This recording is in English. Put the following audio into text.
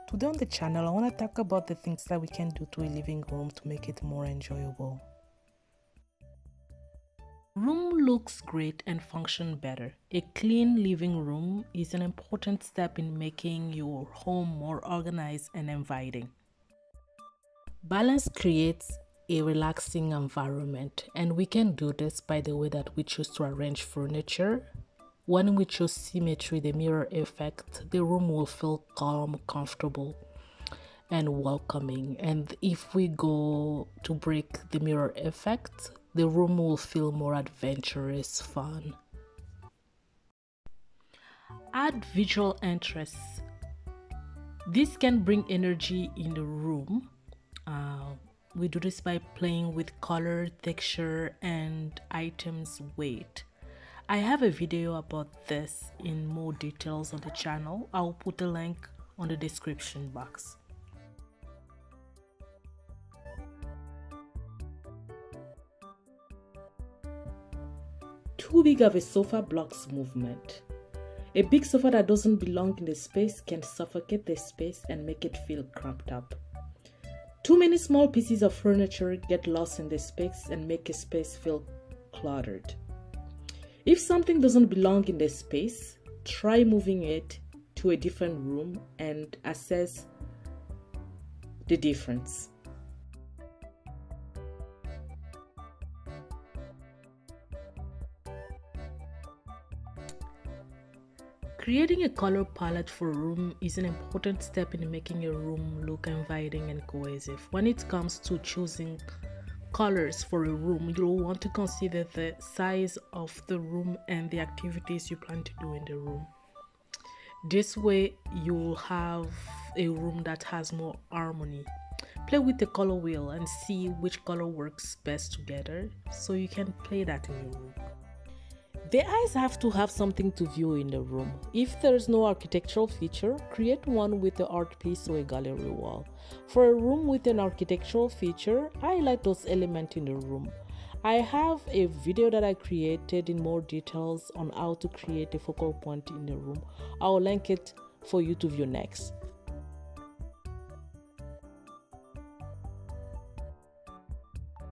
Today on the channel, I want to talk about the things that we can do to a living room to make it more enjoyable. Room looks great and function better. A clean living room is an important step in making your home more organized and inviting. Balance creates a relaxing environment, and we can do this by the way that we choose to arrange furniture. When we choose symmetry, the mirror effect, the room will feel calm, comfortable, and welcoming. And if we go to break the mirror effect, the room will feel more adventurous, fun. Add visual interest. This can bring energy in the room. We do this by playing with color, texture, and items' weight. I have a video about this in more details on the channel. I'll put a link on the description box. Too big of a sofa blocks movement. A big sofa that doesn't belong in the space can suffocate the space and make it feel cramped up. Too many small pieces of furniture get lost in the space and make a space feel cluttered. If something doesn't belong in the space, try moving it to a different room and assess the difference. Creating a color palette for a room is an important step in making a room look inviting and cohesive. When it comes to choosing colors for a room, you'll want to consider the size of the room and the activities you plan to do in the room. This way, you'll have a room that has more harmony. Play with the color wheel and see which color works best together so you can play that in your room. The eyes have to have something to view in the room. If there is no architectural feature, create one with an art piece or a gallery wall. For a room with an architectural feature, highlight those elements in the room. I have a video that I created in more details on how to create a focal point in the room. I'll link it for you to view next.